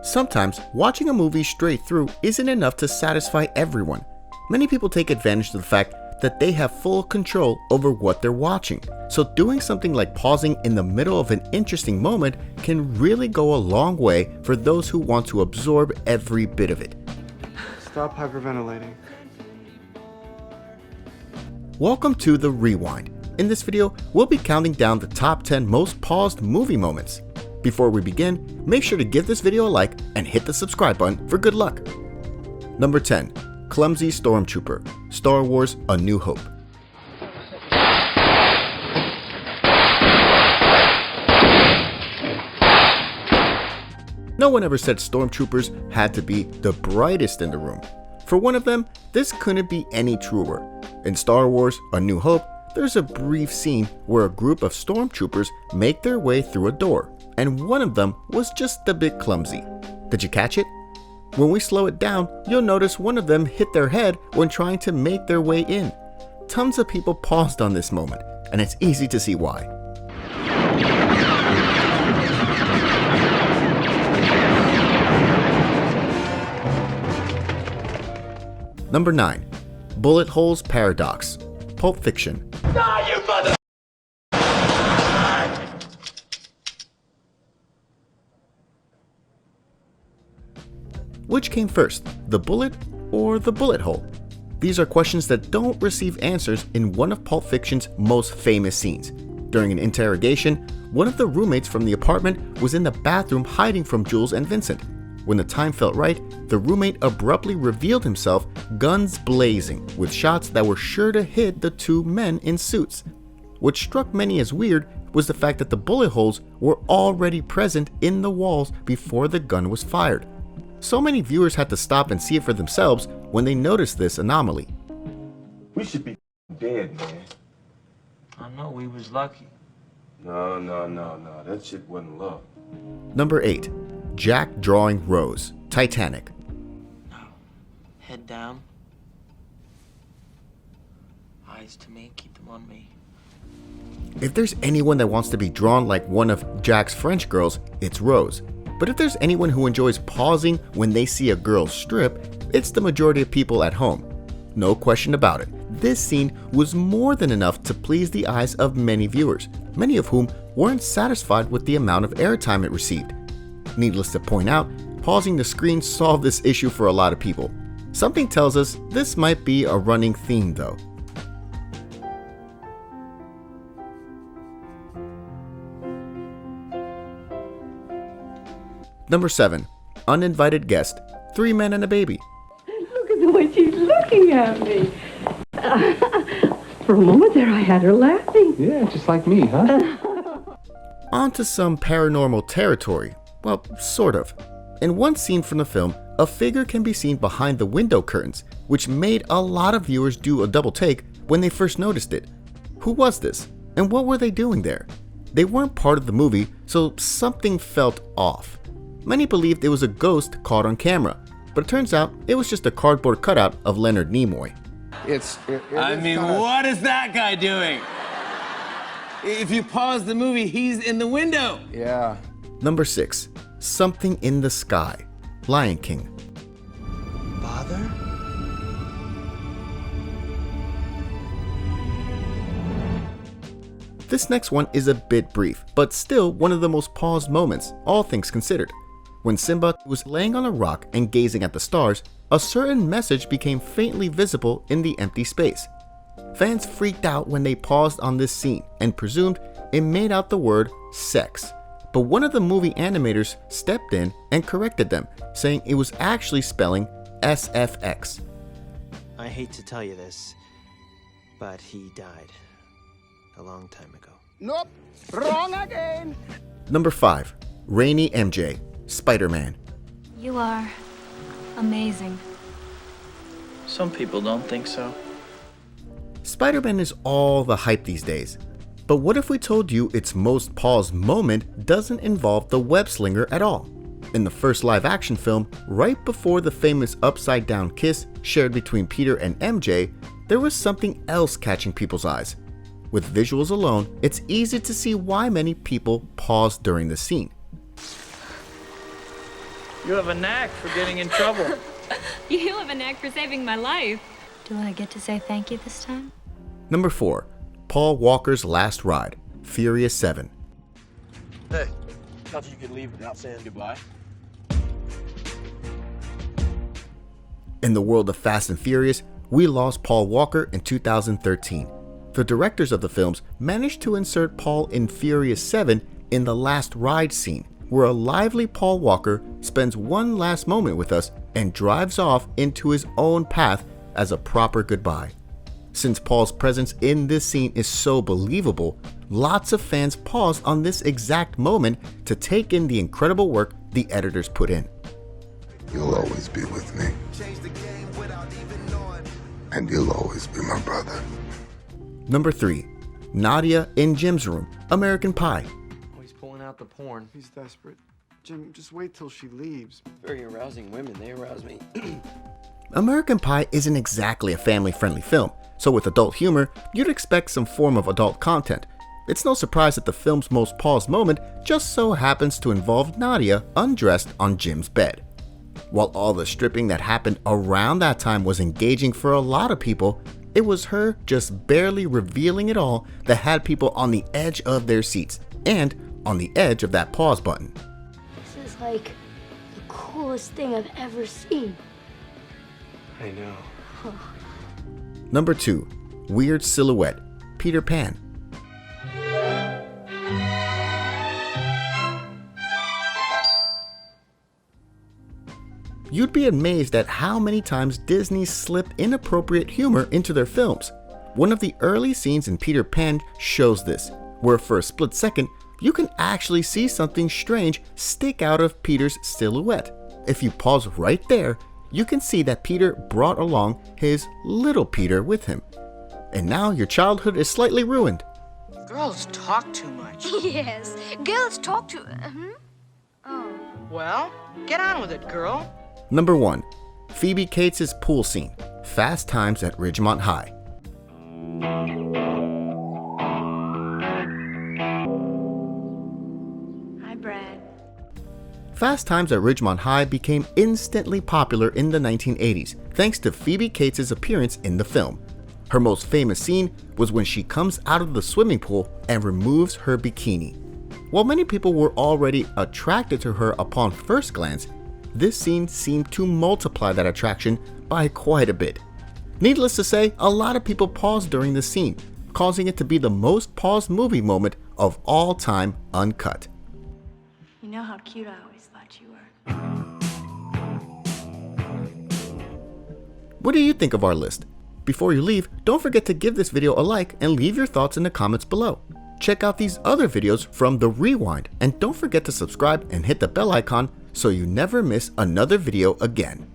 Sometimes watching a movie straight through isn't enough to satisfy everyone. Many people take advantage of the fact that they have full control over what they're watching. So doing something like pausing in the middle of an interesting moment can really go a long way for those who want to absorb every bit of it. Stop hyperventilating. Welcome to The Rewind. In this video, we'll be counting down the top 10 most paused movie moments. Before we begin, make sure to give this video a like and hit the subscribe button for good luck. Number 10. Clumsy Stormtrooper, Star Wars: A New Hope. No one ever said stormtroopers had to be the brightest in the room. For one of them, this couldn't be any truer. In Star Wars: A New Hope, there's a brief scene where a group of stormtroopers make their way through a door, and one of them was just a bit clumsy. Did you catch it? When we slow it down, you'll notice one of them hit their head when trying to make their way in. Tons of people paused on this moment, and it's easy to see why. Number 9. Bullet Holes Paradox, Pulp Fiction. Ah, you mother... Which came first, the bullet or the bullet hole? These are questions that don't receive answers in one of Pulp Fiction's most famous scenes. During an interrogation, one of the roommates from the apartment was in the bathroom hiding from Jules and Vincent. When the time felt right, the roommate abruptly revealed himself, guns blazing, with shots that were sure to hit the two men in suits. What struck many as weird was the fact that the bullet holes were already present in the walls before the gun was fired. So many viewers had to stop and see it for themselves when they noticed this anomaly. We should be dead, man. I know, we was lucky. No. That shit wasn't love. Number 8. Jack Drawing Rose, Titanic. No. Head down. Eyes to me, keep them on me. If there's anyone that wants to be drawn like one of Jack's French girls, it's Rose. But if there's anyone who enjoys pausing when they see a girl strip, it's the majority of people at home. No question about it, this scene was more than enough to please the eyes of many viewers, many of whom weren't satisfied with the amount of airtime it received. Needless to point out, pausing the screen solved this issue for a lot of people. Something tells us this might be a running theme though. Number 7. Uninvited Guest, 3 Men and a Baby. Look at the way she's looking at me. For a moment there, I had her laughing. Yeah, just like me, huh? On to some paranormal territory. Well, sort of. In one scene from the film, a figure can be seen behind the window curtains, which made a lot of viewers do a double take when they first noticed it. Who was this? And what were they doing there? They weren't part of the movie, so something felt off. Many believed it was a ghost caught on camera, but it turns out it was just a cardboard cutout of Leonard Nimoy. What is that guy doing? If you pause the movie, he's in the window. Yeah. Number 6. Something in the Sky, Lion King. Father? This next one is a bit brief, but still one of the most paused moments, all things considered. When Simba was laying on a rock and gazing at the stars, a certain message became faintly visible in the empty space. Fans freaked out when they paused on this scene and presumed it made out the word sex. But one of the movie animators stepped in and corrected them, saying it was actually spelling SFX. I hate to tell you this, but he died a long time ago. Nope, wrong again. Number 5. Rainy MJ, Spider-Man. You are amazing. Some people don't think so. Spider-Man is all the hype these days. But what if we told you its most paused moment doesn't involve the web slinger at all? In the first live-action film, right before the famous upside-down kiss shared between Peter and MJ, there was something else catching people's eyes. With visuals alone, it's easy to see why many people paused during the scene. You have a knack for getting in trouble. You have a knack for saving my life. Do I get to say thank you this time? Number 4. Paul Walker's Last Ride, Furious 7. Hey, thought you could leave without saying goodbye. In the world of Fast and Furious, we lost Paul Walker in 2013. The directors of the films managed to insert Paul in Furious 7 in the last ride scene, where a lively Paul Walker spends one last moment with us and drives off into his own path as a proper goodbye. Since Paul's presence in this scene is so believable, lots of fans paused on this exact moment to take in the incredible work the editors put in. You'll always be with me. And you'll always be my brother. Number 3. Nadia in Jim's room, American Pie. Oh, he's pulling out the porn. He's desperate. Jim, just wait till she leaves. Very arousing women, they arouse me. American Pie isn't exactly a family-friendly film, so with adult humor, you'd expect some form of adult content. It's no surprise that the film's most paused moment just so happens to involve Nadia undressed on Jim's bed. While all the stripping that happened around that time was engaging for a lot of people, it was her just barely revealing it all that had people on the edge of their seats and on the edge of that pause button. This is like the coolest thing I've ever seen. I know. Number 2. Weird Silhouette, Peter Pan. You'd be amazed at how many times Disney slipped inappropriate humor into their films. One of the early scenes in Peter Pan shows this, where for a split second, you can actually see something strange stick out of Peter's silhouette. If you pause right there, you can see that Peter brought along his little Peter with him. And now your childhood is slightly ruined. Girls talk too much. Yes, girls talk to... Oh. Well, get on with it, girl. Number 1. Phoebe Cates' pool scene, Fast Times at Ridgemont High. Hi, Brad. Fast Times at Ridgemont High became instantly popular in the 1980s thanks to Phoebe Cates' appearance in the film. Her most famous scene was when she comes out of the swimming pool and removes her bikini. While many people were already attracted to her upon first glance, this scene seemed to multiply that attraction by quite a bit. Needless to say, a lot of people paused during the scene, causing it to be the most paused movie moment of all time uncut. You know how cute I always thought you were. What do you think of our list? Before you leave, don't forget to give this video a like and leave your thoughts in the comments below. Check out these other videos from The Rewind, and don't forget to subscribe and hit the bell icon so you never miss another video again.